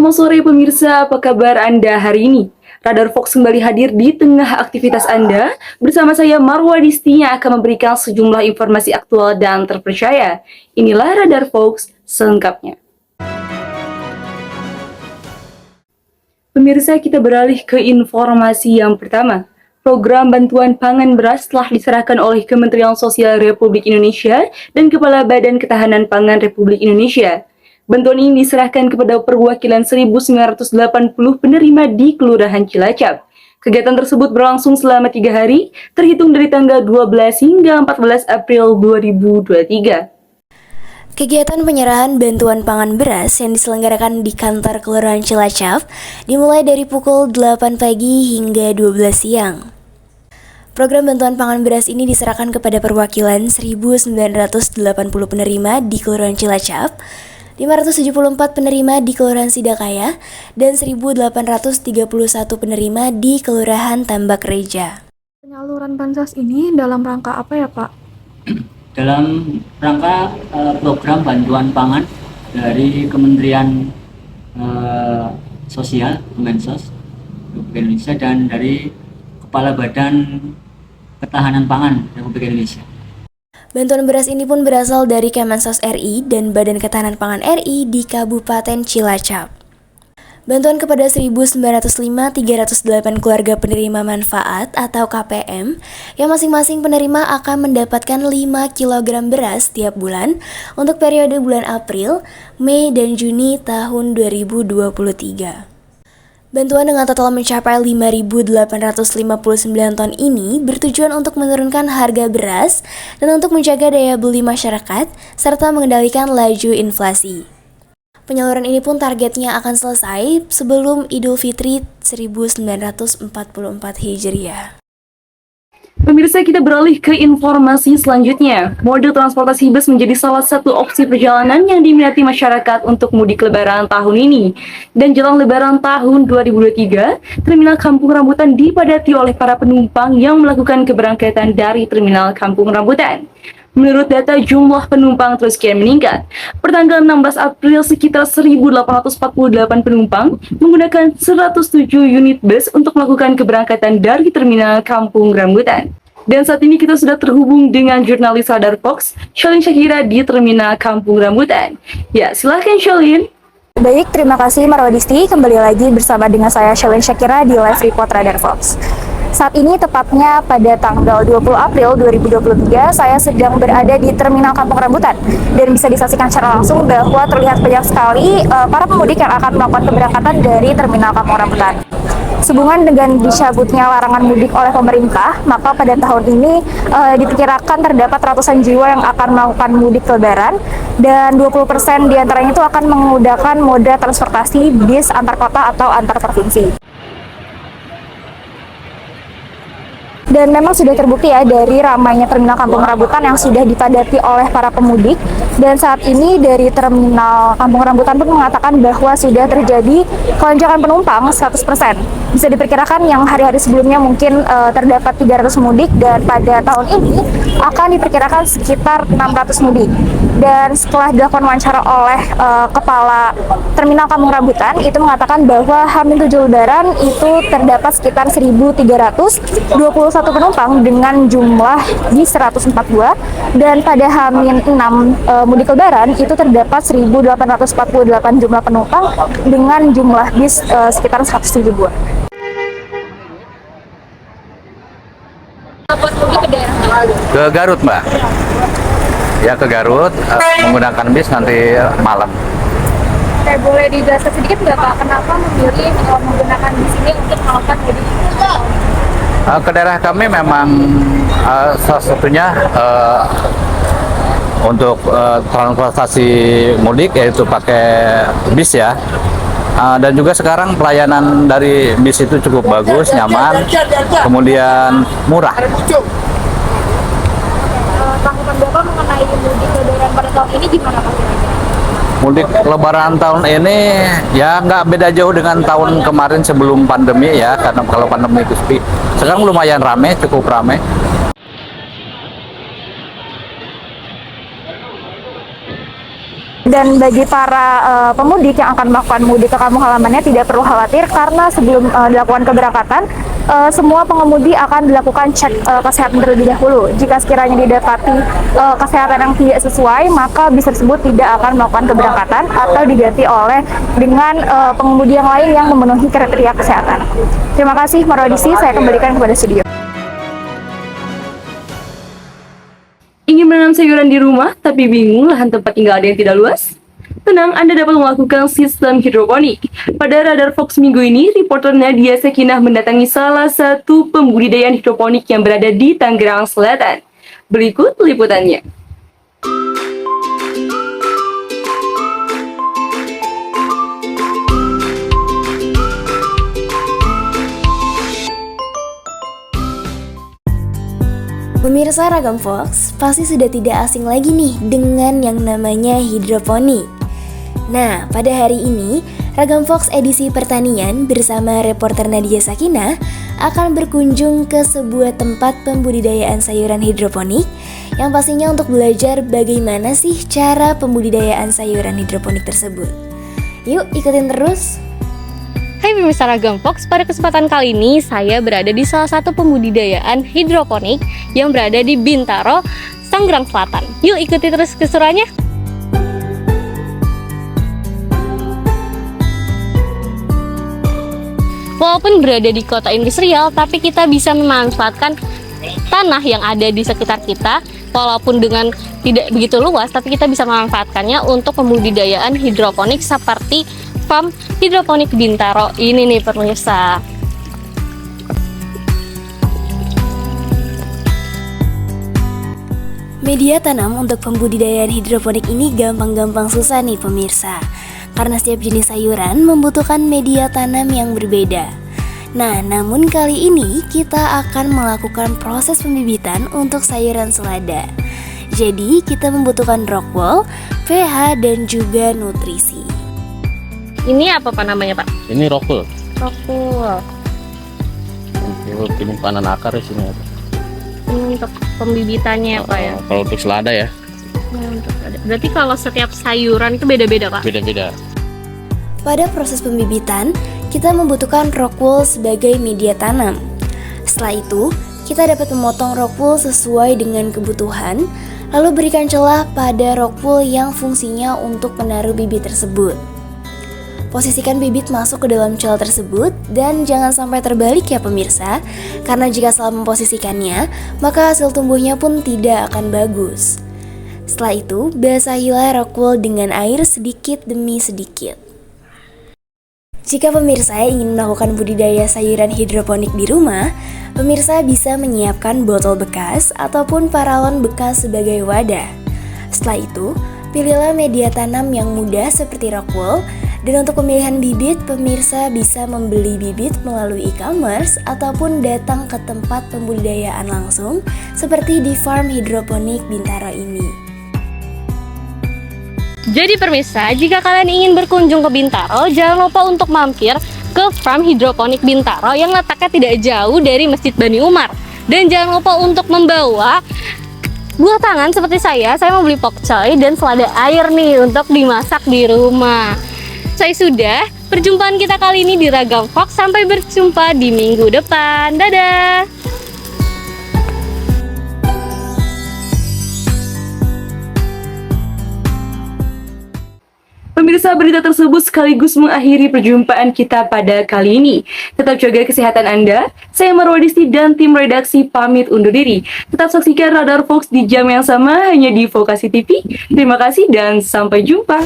Selamat sore pemirsa, apa kabar Anda hari ini? Radar Fox kembali hadir di tengah aktivitas Anda. Bersama saya Marwa Disti yang akan memberikan sejumlah informasi aktual dan terpercaya. Inilah Radar Fox selengkapnya. Pemirsa, kita beralih ke informasi yang pertama. Program bantuan pangan beras telah diserahkan oleh Kementerian Sosial Republik Indonesia dan Kepala Badan Ketahanan Pangan Republik Indonesia. Bantuan ini diserahkan kepada perwakilan 1.980 penerima di Kelurahan Cilacap. Kegiatan tersebut berlangsung selama 3 hari, terhitung dari tanggal 12 hingga 14 April 2023. Kegiatan penyerahan bantuan pangan beras yang diselenggarakan di kantor Kelurahan Cilacap dimulai dari pukul 8 pagi hingga 12 siang. Program bantuan pangan beras ini diserahkan kepada perwakilan 1.980 penerima di Kelurahan Cilacap, 574 penerima di Kelurahan Sidakaya, dan 1.831 penerima di Kelurahan Tambak Reja. Penyaluran bansos ini dalam rangka apa ya, Pak? Dalam rangka program bantuan pangan dari Kementerian Sosial Kemensos Republik Indonesia dan dari Kepala Badan Ketahanan Pangan Republik Indonesia. Bantuan beras ini pun berasal dari Kemensos RI dan Badan Ketahanan Pangan RI di Kabupaten Cilacap. Bantuan kepada 1.905.308 keluarga penerima manfaat atau KPM yang masing-masing penerima akan mendapatkan 5 kg beras setiap bulan untuk periode bulan April, Mei, dan Juni tahun 2023. Bantuan dengan total mencapai 5.859 ton ini bertujuan untuk menurunkan harga beras dan untuk menjaga daya beli masyarakat serta mengendalikan laju inflasi. Penyaluran ini pun targetnya akan selesai sebelum Idul Fitri 1944 Hijriah. Pemirsa, kita beralih ke informasi selanjutnya. Mode transportasi bus menjadi salah satu opsi perjalanan yang diminati masyarakat untuk mudik lebaran tahun ini. Dan jelang lebaran tahun 2023, Terminal Kampung Rambutan dipadati oleh para penumpang yang melakukan keberangkatan dari Terminal Kampung Rambutan. Menurut data, jumlah penumpang terus kian meningkat. Pertanggal 16 April, sekitar 1.848 penumpang menggunakan 107 unit bus untuk melakukan keberangkatan dari Terminal Kampung Rambutan. Dan saat ini kita sudah terhubung dengan jurnalis Radar Fox, Shalin Syakira di Terminal Kampung Rambutan. Ya, silahkan Shalin. Baik, terima kasih Marwa Disti. Kembali lagi bersama dengan saya Shalin Syakira di Live Report Radar Fox. Saat ini tepatnya pada tanggal 20 April 2023, saya sedang berada di Terminal Kampung Rambutan dan bisa disaksikan secara langsung bahwa terlihat banyak sekali para pemudik yang akan melakukan keberangkatan dari Terminal Kampung Rambutan. Sehubungan dengan dicabutnya larangan mudik oleh pemerintah, maka pada tahun ini diperkirakan terdapat ratusan jiwa yang akan melakukan mudik lebaran dan 20% diantaranya itu akan menggunakan moda transportasi bis antar kota atau antar provinsi. Dan memang sudah terbukti ya dari ramainya Terminal Kampung Rambutan yang sudah dipadati oleh para pemudik. Dan saat ini dari Terminal Kampung Rambutan pun mengatakan bahwa sudah terjadi lonjakan penumpang 100%. Bisa diperkirakan yang hari-hari sebelumnya mungkin terdapat 300 mudik dan pada tahun ini akan diperkirakan sekitar 600 mudik. Dan setelah dilakukan wawancara oleh Kepala Terminal Kampung Rambutan, itu mengatakan bahwa H-7 Lebaran itu terdapat sekitar 1.321 penumpang dengan jumlah bis 142 dan pada H-6 mudik lebaran itu terdapat 1.848 jumlah penumpang dengan jumlah bis sekitar 107 buah. Ke Garut, Mbak. Ya, ke Garut menggunakan bis nanti malam. Oke, boleh dijelaskan sedikit nggak Pak, kenapa memilih menggunakan bis ini untuk melakukan mudik? Ke daerah kami memang salah satunya untuk transportasi mudik yaitu pakai bis ya. Dan juga sekarang pelayanan dari bis itu cukup bagus, nyaman, kemudian murah. Tanggapan Bapak mengenai mudik lebaran pada tahun ini gimana Pak? Mudik lebaran tahun ini ya nggak beda jauh dengan tahun kemarin sebelum pandemi ya, karena kalau pandemi itu sepi. Sekarang lumayan rame, cukup rame. Dan bagi para pemudik yang akan melakukan mudik ke kampung halamannya tidak perlu khawatir karena sebelum dilakukan keberangkatan semua pengemudi akan dilakukan cek kesehatan terlebih dahulu. Jika sekiranya didapati kesehatan yang tidak sesuai, maka bis tersebut tidak akan melakukan keberangkatan atau diganti oleh dengan pengemudi yang lain yang memenuhi kriteria kesehatan. Terima kasih Marodisi, saya kembalikan kepada studio. Ingin menanam sayuran di rumah tapi bingung lahan tempat tinggal ada yang tidak luas? Tenang, Anda dapat melakukan sistem hidroponik. Pada Radar Fox minggu ini, reporter Nadia Sekinah mendatangi salah satu pembudidayaan hidroponik yang berada di Tangerang Selatan. Berikut liputannya. Pemirsa Ragam Fox, pasti sudah tidak asing lagi nih dengan yang namanya hidroponik. Nah, pada hari ini, Ragam Fox edisi pertanian bersama reporter Nadia Sakinah akan berkunjung ke sebuah tempat pembudidayaan sayuran hidroponik yang pastinya untuk belajar bagaimana sih cara pembudidayaan sayuran hidroponik tersebut. Yuk, ikutin terus! Hai pemirsa Ragam Fox, pada kesempatan kali ini saya berada di salah satu pembudidayaan hidroponik yang berada di Bintaro, Tangerang Selatan. Yuk ikuti terus keseruannya. Walaupun berada di kota industrial, tapi kita bisa memanfaatkan tanah yang ada di sekitar kita. Walaupun dengan tidak begitu luas, tapi kita bisa memanfaatkannya untuk pembudidayaan hidroponik seperti farm hidroponik Bintaro ini nih pemirsa. Media tanam untuk pembudidayaan hidroponik ini gampang-gampang susah nih pemirsa, karena setiap jenis sayuran membutuhkan media tanam yang berbeda. Nah, namun kali ini kita akan melakukan proses pembibitan untuk sayuran selada. Jadi kita membutuhkan rock wool, pH, dan juga nutrisi. Ini apa Pak namanya Pak? Ini rockwool. Rockwool. Untuk penyimpanan akar di sini. Ini untuk pembibitannya Pak ya? Kalau untuk selada ya, Berarti kalau setiap sayuran itu beda-beda Pak? beda-beda. Pada proses pembibitan, kita membutuhkan rock wool sebagai media tanam. Setelah itu, kita dapat memotong rock wool sesuai dengan kebutuhan, lalu berikan celah pada rock wool yang fungsinya untuk menaruh bibit tersebut. Posisikan bibit masuk ke dalam celah tersebut dan jangan sampai terbalik ya pemirsa, karena jika salah memposisikannya, maka hasil tumbuhnya pun tidak akan bagus. Setelah itu, basahilah rock wool dengan air sedikit demi sedikit. Jika pemirsa ingin melakukan budidaya sayuran hidroponik di rumah, pemirsa bisa menyiapkan botol bekas ataupun paralon bekas sebagai wadah. Setelah itu, pilihlah media tanam yang mudah seperti rock wool. Dan untuk pemilihan bibit, pemirsa bisa membeli bibit melalui e-commerce ataupun datang ke tempat pembudidayaan langsung seperti di farm hidroponik Bintaro ini. Jadi pemirsa, jika kalian ingin berkunjung ke Bintaro, jangan lupa untuk mampir ke farm hidroponik Bintaro yang letaknya tidak jauh dari Masjid Bani Umar. Dan jangan lupa untuk membawa buah tangan seperti saya mau beli pokcoy dan selada air nih untuk dimasak di rumah. Saya sudah, perjumpaan kita kali ini di Ragam Fox. Sampai berjumpa di minggu depan. Dadah! Pemirsa, berita tersebut sekaligus mengakhiri perjumpaan kita pada kali ini. Tetap jaga kesehatan Anda. Saya Marwadisti dan tim redaksi pamit undur diri. Tetap saksikan Radar Fox di jam yang sama hanya di Vokasi TV. Terima kasih dan sampai jumpa.